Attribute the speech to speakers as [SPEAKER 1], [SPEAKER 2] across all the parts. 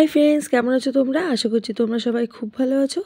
[SPEAKER 1] Hi friends, কেমন আছো তোমরা? আশা করছি তোমরা সবাই খুব ভালো আছো।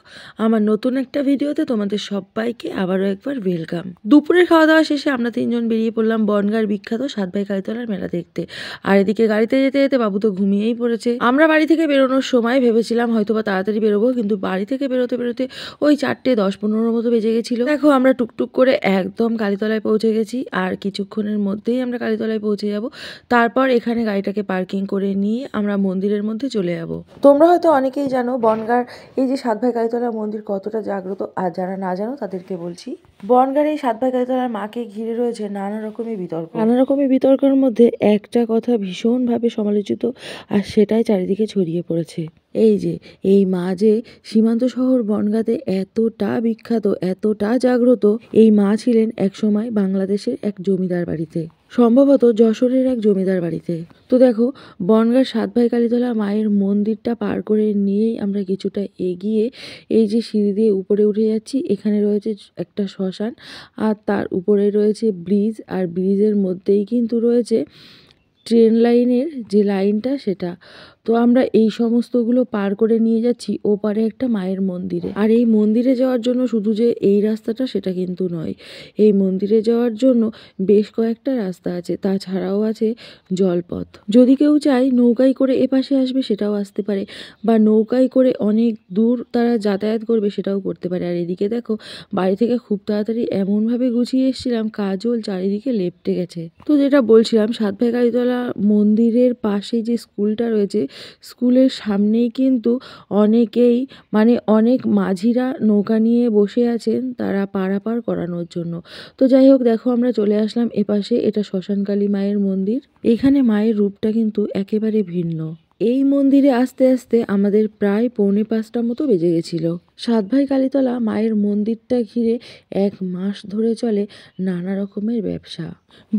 [SPEAKER 1] আমার নতুন একটা ভিডিওতে তোমাদের সবাইকে আবারও একবার ওয়েলকাম। দুপুরের খাওয়া দাওয়া শেষে আমরা তিনজন বেরিয়ে পড়লাম বনগাঁর বিখ্যাত সাতভাই কালীতলার মেলা দেখতে। আর এদিকে গাড়িতে যেতে যেতে বাবু তো ঘুমিয়েই পড়েছে। আমরা বাড়ি থেকে বেরোনোর সময় ভেবেছিলাম হয়তো বা তাড়াতাড়ি বেরোবো, কিন্তু বাড়ি থেকে বেরোতে বেরোতে ওই 4:10-15 মতো বেজে গেছিলো। দেখো আমরা টুকটুক করে একদম কালীতলায় পৌঁছে গেছি, আর কিছুক্ষণের মধ্যেই আমরা কালীতলায় পৌঁছে যাব। তারপর এখানে গাড়িটাকে পার্কিং করে নিয়ে আমরা মন্দিরের মধ্যে চলে যাব। তোমরা হয়তো অনেকেই জানো বনগাঁর এই যে সাতভাই কালীতলা মন্দির কতটা জাগ্রত, আর যারা না জানো তাদেরকে বলছি। বনগাঁর এই সাতভাই কালীতলার মাকে ঘিরে রয়েছে নানা রকমের বিতর্ক। নানা রকমের বিতর্কের মধ্যে একটা কথা ভীষণভাবে সমালোচিত, আর সেটাই চারিদিকে ছড়িয়ে পড়েছে। এই যে এই মা যে সীমান্ত শহর বনগাঁতে এতটা বিখ্যাত, এতটা জাগ্রত, এই মা ছিলেন একসময় বাংলাদেশের এক জমিদার বাড়িতে, সম্ভবত যশোরের এক জমিদার বাড়িতে। তো দেখো বনগাঁর সাতভাই কালীতলা মায়ের মন্দিরটা পার করে নিয়েই আমরা কিছুটা এগিয়ে এই যে সিঁড়ি দিয়ে উপরে উঠে যাচ্ছি, এখানে রয়েছে একটা শ্মশান, আর তার উপরে রয়েছে ব্রিজ, আর ব্রিজের মধ্যেই কিন্তু রয়েছে ট্রেন লাইনের যে লাইনটা সেটা। তো আমরা এই সমস্তগুলো পার করে নিয়ে যাচ্ছি ওপারে একটা মায়ের মন্দিরে। আর এই মন্দিরে যাওয়ার জন্য শুধু যে এই রাস্তাটা সেটা কিন্তু নয়, এই মন্দিরে যাওয়ার জন্য বেশ কয়েকটা রাস্তা আছে, তাছাড়াও আছে জলপথ। যদি কেউ চায় নৌকায় করে এপাশে আসবে সেটাও আসতে পারে, বা নৌকায় করে অনেক দূর তারা যাতায়াত করবে সেটাও করতে পারে। আর এদিকে দেখো বাড়ি থেকে খুব তাড়াতাড়ি এমনভাবে গুছিয়ে এসেছিলাম, কাজল চারিদিকে লেপটে গেছে। তো যেটা বলছিলাম, সাতভাই কালীতলা মন্দিরের পাশে যে স্কুলটা রয়েছে, স্কুলের সামনেই কিন্তু অনেকেই অনেক মাঝিরা নৌকা নিয়ে বসে আছেন তারা পারাপার করানোর জন্য। তো যাই হোক, দেখো আমরা চলে আসলাম এপাশে, এটা শ্মশানকালী মায়ের মন্দির। এখানে মায়ের রূপটা কিন্তু একেবারে ভিন্ন। এই মন্দিরে আসতে আসতে আমাদের প্রায় 4:45 মতো বেজে গেছিল। সাতভাই কালীতলা মায়ের মন্দিরটা ঘিরে 1 মাস ধরে চলে নানা রকমের ব্যবসা।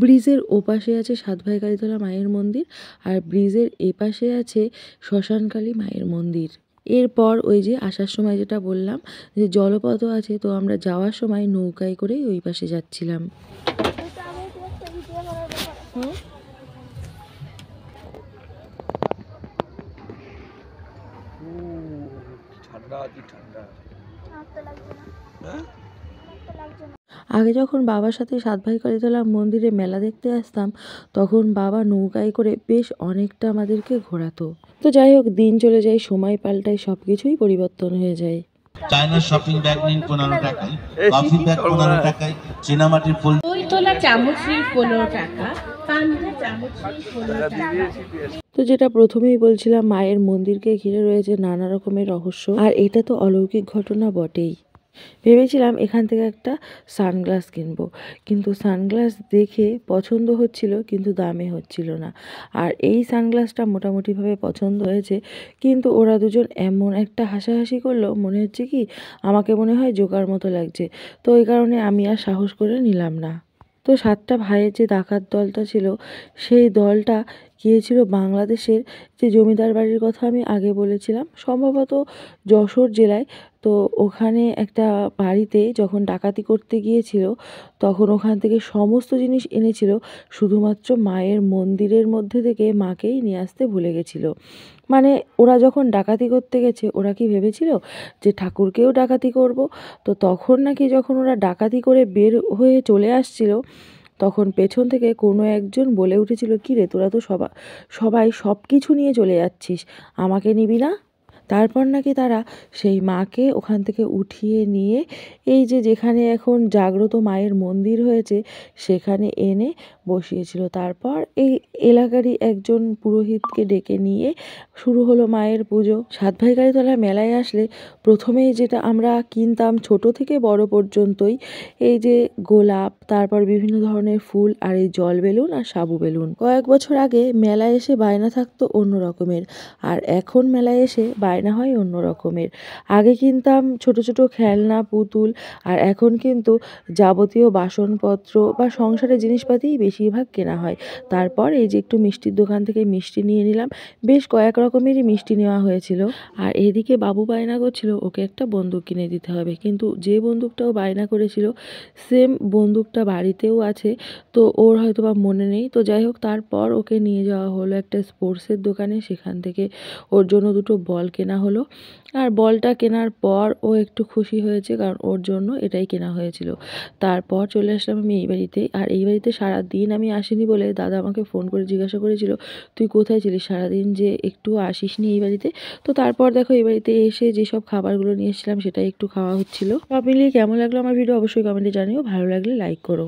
[SPEAKER 1] ব্রিজের ওপাশে আছে সাতভাই কালীতলা মায়ের মন্দির, আর ব্রিজের এপাশে আছে শ্মশানকালী মায়ের মন্দির। এরপর ওই যে আসার সময় যেটা বললাম যে জলপথও আছে, তো আমরা যাওয়ার সময় নৌকায় করেই ওই পাশে যাচ্ছিলাম। আগে যখন বাবার সাথে সাতভাই কালীতলা মন্দিরে মেলা দেখতে আসতাম, তখন বাবা নৌকায় করে বেশ অনেকটা আমাদেরকে ঘোরাতো। তো যাই হোক, দিন চলে যায়, সময় পাল্টায়, সবকিছুই পরিবর্তন হয়ে যায়।
[SPEAKER 2] চায়নার শপিং ব্যাগ নিন 15 টাকায়, কফি ব্যাগ 15 টাকায়, চীনামাটির ফুল
[SPEAKER 3] দই তোলা চামচ নিন 15 টাকা, পান্তা চামচ নিন 15 টাকা।
[SPEAKER 1] তো যেটা প্রথমেই বলছিলাম, মায়ের মন্দিরকে ঘিরে রয়েছে নানা রকমের রহস্য, আর এটা তো অলৌকিক ঘটনা বটেই। ভেবেছিলাম এখান থেকে একটা সানগ্লাস কিনবো, কিন্তু সানগ্লাস দেখে পছন্দ হচ্ছিল কিন্তু দামে হচ্ছিল না। আর এই সানগ্লাসটা মোটামুটিভাবে পছন্দ হয়েছে, কিন্তু ওরা দুজন এমন একটা হাসাহাসি করলো, মনে হচ্ছে কি আমাকে মনে হয় জোকার মতো লাগছে। তো এই কারণে আমি আর সাহস করে নিলাম না। তো 7টা ভাইয়ের যে ডাকাত দলটা ছিল, সেই দলটা গিয়েছিল বাংলাদেশের যে জমিদার বাড়ির কথা আমি আগে বলেছিলাম, সম্ভবত যশোর জেলায়। তো ওখানে একটা বাড়িতে যখন ডাকাতি করতে গিয়েছিল, তখন ওখান থেকে সমস্ত জিনিস এনেছিল, শুধুমাত্র মায়ের মন্দিরের মধ্যে থেকে মাকেই নিয়ে আসতে ভুলে গেছিল। ওরা যখন ডাকাতি করতে গেছে, ওরা কি ভেবেছিল যে ঠাকুরকেও ডাকাতি করব? তো তখন নাকি যখন ওরা ডাকাতি করে বের হয়ে চলে আসছিল, তখন পেছন থেকে কোনো একজন বলে উঠেছিল, কি রে তোরা তো সবাই সব কিছু নিয়ে চলে যাচ্ছিস, আমাকে নিবি না? তারপর নাকি তারা সেই মাকে ওখান থেকে উঠিয়ে নিয়ে এই যে যেখানে এখন জাগ্রত মায়ের মন্দির হয়েছে সেখানে এনে বসিয়েছিল। তারপর এই এলাকারই একজন পুরোহিতকে ডেকে নিয়ে শুরু হলো মায়ের পুজো। সাতভাই কালীতলা মেলায় আসলে প্রথমেই যেটা আমরা কিনতাম ছোট থেকে বড় পর্যন্তই, এই যে গোলাপ, তারপর বিভিন্ন ধরনের ফুল, আর এই জল বেলুন আর সাবু বেলুন। কয়েক বছর আগে মেলায় এসে বায়না থাকতো অন্য রকমের, আর এখন মেলায় এসে বায়না বায়না হয় অন্য রকমের। আগে কিনতাম ছোট ছোট খেলনা পুতুল, আর এখন কিন্তু যাবতীয় বাসনপত্র বা সংসারের জিনিসপাতিই বেশিরভাগ কেনা হয়। তারপর এই যে একটু মিষ্টির দোকান থেকে মিষ্টি নিয়ে নিলাম, বেশ কয়েক রকমেরই মিষ্টি নেওয়া হয়েছিল। আর এদিকে বাবু বায়না করছিল ওকে একটা বন্দুক কিনে দিতে হবে, কিন্তু যে বন্দুকটাও বায়না করেছিল সেম বন্দুকটা বাড়িতেও আছে, তো ওর হয়তো বা মনে নেই। তো যাই হোক, তারপর ওকে নিয়ে যাওয়া হলো একটা স্পোর্টসের দোকানে, সেখান থেকে ওর জন্য দুটো বল কেনা হলো। আর বলটা কেনার পর ও একটু খুশি হয়েছে, কারণ ওর জন্য এটাই কেনা হয়েছিল। তারপর চলে আসলাম আমি এই বাড়িতে। আর এই বাড়িতে সারাদিন আমি আসিনি বলে দাদা আমাকে ফোন করে জিজ্ঞাসা করেছিল, তুই কোথায় ছিলিস সারাদিন, যে একটু আসিসনি এই বাড়িতে। তো তারপর দেখো এই বাড়িতে এসে যেসব খাবারগুলো নিয়ে এসেছিলাম সেটাই একটু খাওয়া হচ্ছিল। সব মিলিয়ে কেমন লাগলো আমার ভিডিও অবশ্যই কমেন্টে জানিও, ভালো লাগলে লাইক করো।